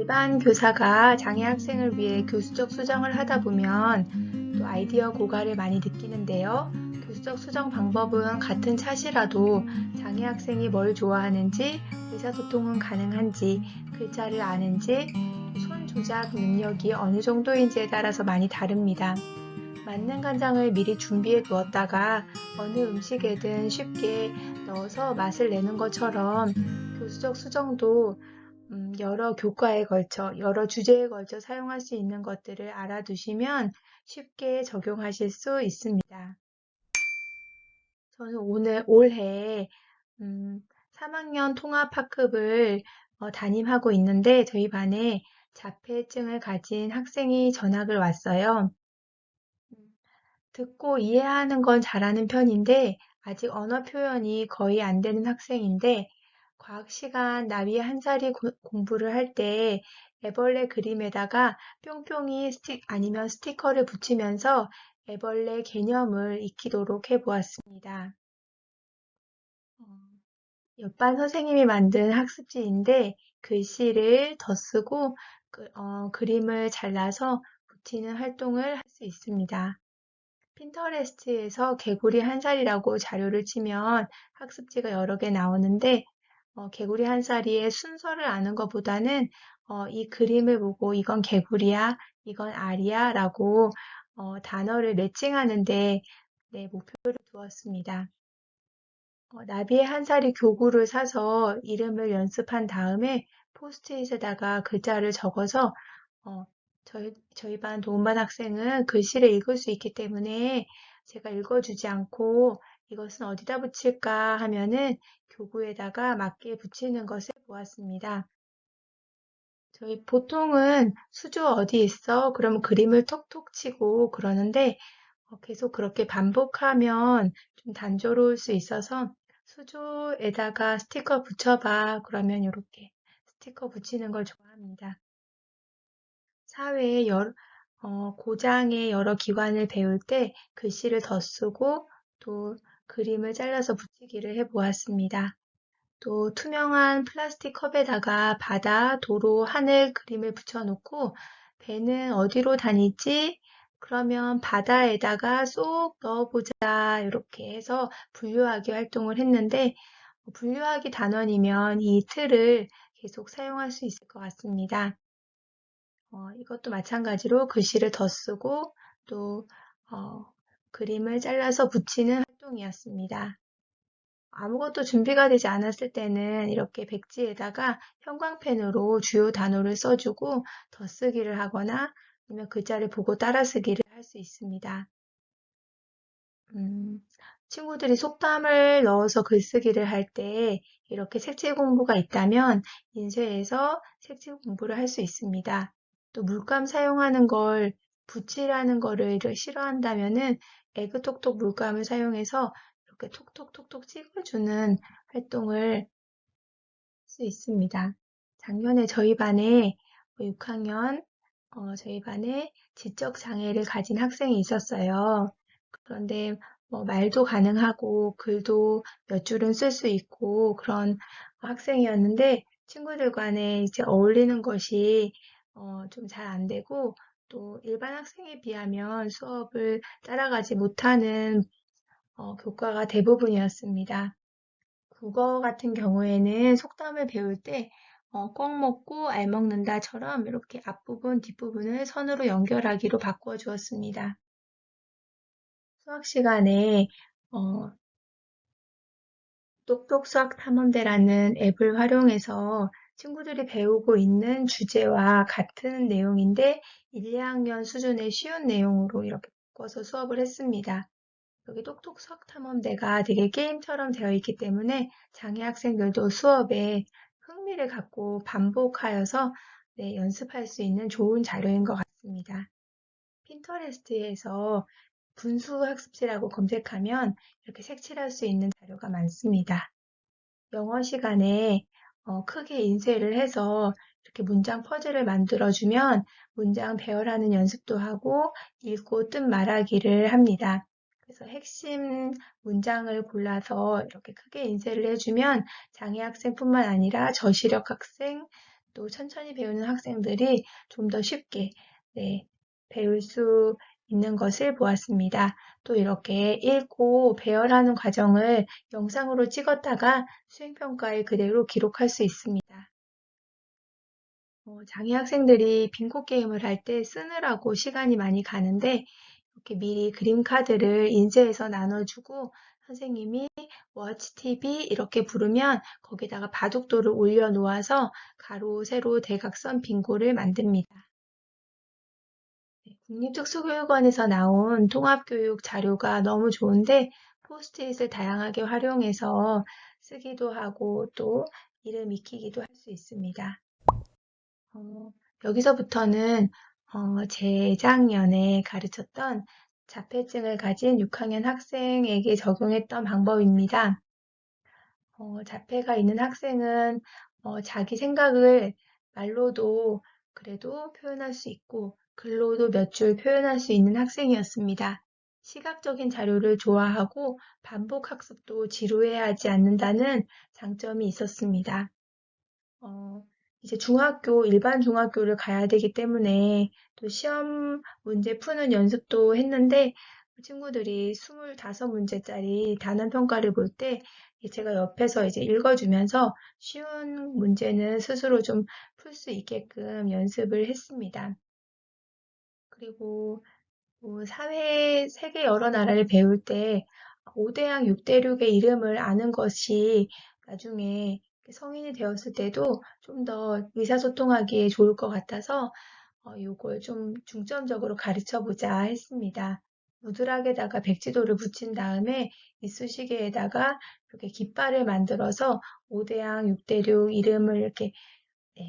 일반 교사가 장애 학생을 위해 교수적 수정을 하다 보면 또 아이디어 고갈을 많이 느끼는데요. 교수적 수정 방법은 같은 차시라도 장애 학생이 뭘 좋아하는지, 의사소통은 가능한지, 글자를 아는지, 또 손 조작 능력이 어느 정도인지에 따라서 많이 다릅니다. 맞는 간장을 미리 준비해 두었다가 어느 음식에든 쉽게 넣어서 맛을 내는 것처럼 교수적 수정도 여러 교과에 걸쳐, 여러 주제에 걸쳐 사용할 수 있는 것들을 알아두시면 쉽게 적용하실 수 있습니다. 저는 올해 3학년 통합학급을 담임하고 있는데 저희 반에 자폐증을 가진 학생이 전학을 왔어요. 듣고 이해하는 건 잘하는 편인데 아직 언어 표현이 거의 안 되는 학생인데 과학 시간 나위 한 살이 공부를 할 때 애벌레 그림에다가 뿅뿅이 아니면 스티커를 붙이면서 애벌레 개념을 익히도록 해보았습니다. 옆반 선생님이 만든 학습지인데 글씨를 덧쓰고 그림을 잘라서 붙이는 활동을 할 수 있습니다. 핀터레스트에서 개구리 한 살이라고 자료를 치면 학습지가 여러 개 나오는데 개구리 한 살이의 순서를 아는 것보다는 이 그림을 보고 이건 개구리야, 이건 알이야 라고 단어를 매칭하는데 네, 목표를 두었습니다. 나비의 한 살이 교구를 사서 이름을 연습한 다음에 포스트잇에다가 글자를 적어서 어, 저희 반 도움반 학생은 글씨를 읽을 수 있기 때문에 제가 읽어주지 않고 이것은 어디다 붙일까 하면은 교구에다가 맞게 붙이는 것을 보았습니다. 저희 보통은 수조 어디 있어? 그러면 그림을 톡톡 치고 그러는데 계속 그렇게 반복하면 좀 단조로울 수 있어서 수조에다가 스티커 붙여봐. 그러면 이렇게 스티커 붙이는 걸 좋아합니다. 사회의 고장의 여러 기관을 배울 때 글씨를 덧쓰고 또 그림을 잘라서 붙이기를 해보았습니다. 또 투명한 플라스틱 컵에다가 바다, 도로, 하늘 그림을 붙여놓고 배는 어디로 다니지? 그러면 바다에다가 쏙 넣어보자. 이렇게 해서 분류하기 활동을 했는데 분류하기 단원이면 이 틀을 계속 사용할 수 있을 것 같습니다. 이것도 마찬가지로 글씨를 덧쓰고 또 그림을 잘라서 붙이는 활동이었습니다. 아무것도 준비가 되지 않았을 때는 이렇게 백지에다가 형광펜으로 주요 단어를 써주고 덧쓰기를 하거나 아니면 글자를 보고 따라쓰기를 할 수 있습니다. 음, 친구들이 속담을 넣어서 글쓰기를 할 때 이렇게 색칠 공부가 있다면 인쇄해서 색칠 공부를 할 수 있습니다. 또 물감 사용하는 걸 붓이라는 거를 싫어한다면은 에그톡톡 물감을 사용해서 이렇게 톡톡톡톡 찍어주는 활동을 할 수 있습니다. 작년에 저희 반에 6학년 저희 반에 지적 장애를 가진 학생이 있었어요. 그런데 말도 가능하고 글도 몇 줄은 쓸 수 있고 그런 학생이었는데 친구들 간에 이제 어울리는 것이 좀 잘 안 되고 또 일반 학생에 비하면 수업을 따라가지 못하는 교과가 대부분이었습니다. 국어 같은 경우에는 속담을 배울 때 꼭 먹고 알 먹는다처럼 이렇게 앞부분, 뒷부분을 선으로 연결하기로 바꾸어 주었습니다. 수학 시간에 어, 똑똑 수학 탐험대라는 앱을 활용해서 친구들이 배우고 있는 주제와 같은 내용인데 1, 2학년 수준의 쉬운 내용으로 이렇게 바꿔서 수업을 했습니다. 여기 똑똑 수학 탐험대가 되게 게임처럼 되어 있기 때문에 장애 학생들도 수업에 흥미를 갖고 반복하여서 네, 연습할 수 있는 좋은 자료인 것 같습니다. 핀터레스트에서 분수 학습지라고 검색하면 이렇게 색칠할 수 있는 자료가 많습니다. 영어 시간에 크게 인쇄를 해서 이렇게 문장 퍼즐을 만들어주면 문장 배열하는 연습도 하고 읽고 뜻 말하기를 합니다. 그래서 핵심 문장을 골라서 이렇게 크게 인쇄를 해주면 장애 학생뿐만 아니라 저시력 학생, 또 천천히 배우는 학생들이 좀 더 쉽게 네, 배울 수 있는 것을 보았습니다. 또 이렇게 읽고 배열하는 과정을 영상으로 찍었다가 수행평가에 그대로 기록할 수 있습니다. 장애 학생들이 빙고 게임을 할 때 쓰느라고 시간이 많이 가는데 이렇게 미리 그림 카드를 인쇄해서 나눠주고 선생님이 Watch TV 이렇게 부르면 거기다가 바둑돌을 올려 놓아서 가로, 세로, 대각선 빙고를 만듭니다. 국립특수교육원에서 나온 통합교육 자료가 너무 좋은데 포스트잇을 다양하게 활용해서 쓰기도 하고 또 이름 익히기도 할 수 있습니다. 어, 여기서부터는 재작년에 가르쳤던 자폐증을 가진 6학년 학생에게 적용했던 방법입니다. 자폐가 있는 학생은 자기 생각을 말로도 그래도 표현할 수 있고 글로도 몇 줄 표현할 수 있는 학생이었습니다. 시각적인 자료를 좋아하고 반복 학습도 지루해하지 않는다는 장점이 있었습니다. 어, 이제 일반 중학교를 가야 되기 때문에 또 시험 문제 푸는 연습도 했는데 친구들이 25문제짜리 단원 평가를 볼 때 제가 옆에서 이제 읽어주면서 쉬운 문제는 스스로 좀 풀 수 있게끔 연습을 했습니다. 그리고 세계 여러 나라를 배울 때 5대양 6대륙의 이름을 아는 것이 나중에 성인이 되었을 때도 좀 더 의사소통하기에 좋을 것 같아서 이걸 좀 중점적으로 가르쳐 보자 했습니다. 무드락에다가 백지도를 붙인 다음에 이쑤시개에다가 이렇게 깃발을 만들어서 5대양 6대륙 이름을 이렇게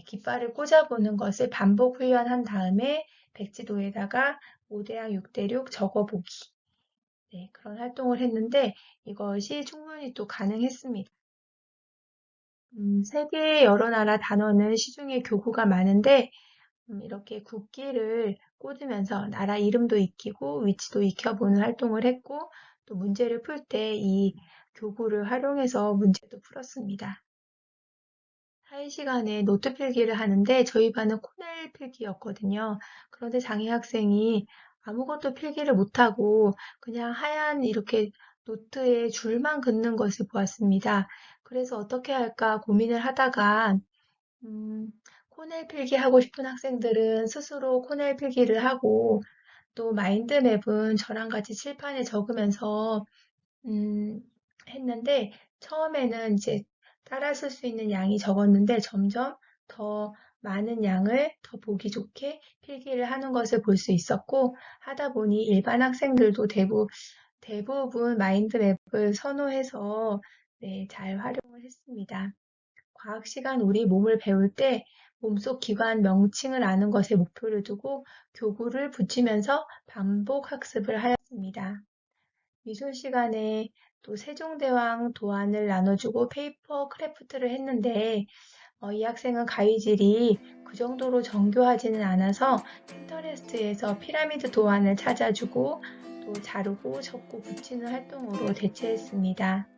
깃발을 꽂아보는 것을 반복 훈련한 다음에 백지도에다가 5대양 6대륙 적어보기. 네, 그런 활동을 했는데 이것이 충분히 또 가능했습니다. 세계 여러 나라 단어는 시중에 교구가 많은데 이렇게 국기를 꽂으면서 나라 이름도 익히고 위치도 익혀보는 활동을 했고 또 문제를 풀 때 이 교구를 활용해서 문제도 풀었습니다. 사회 시간에 노트 필기를 하는데 저희 반은 코넬 필기였거든요. 그런데 장애 학생이 아무것도 필기를 못하고 그냥 하얀 이렇게 노트에 줄만 긋는 것을 보았습니다. 그래서 어떻게 할까 고민을 하다가 코넬 필기 하고 싶은 학생들은 스스로 코넬 필기를 하고 또 마인드맵은 저랑 같이 칠판에 적으면서 음, 했는데 처음에는 이제 따라 쓸 수 있는 양이 적었는데 점점 더 많은 양을 더 보기 좋게 필기를 하는 것을 볼 수 있었고 하다 보니 일반 학생들도 대부분 마인드맵을 선호해서 네, 잘 활용을 했습니다. 과학 시간 우리 몸을 배울 때 몸속 기관 명칭을 아는 것에 목표를 두고 교구를 붙이면서 반복 학습을 하였습니다. 미술 시간에 또 세종대왕 도안을 나눠주고 페이퍼 크래프트를 했는데 이 학생은 가위질이 그 정도로 정교하지는 않아서 핀터레스트에서 피라미드 도안을 찾아주고 또 자르고 접고 붙이는 활동으로 대체했습니다.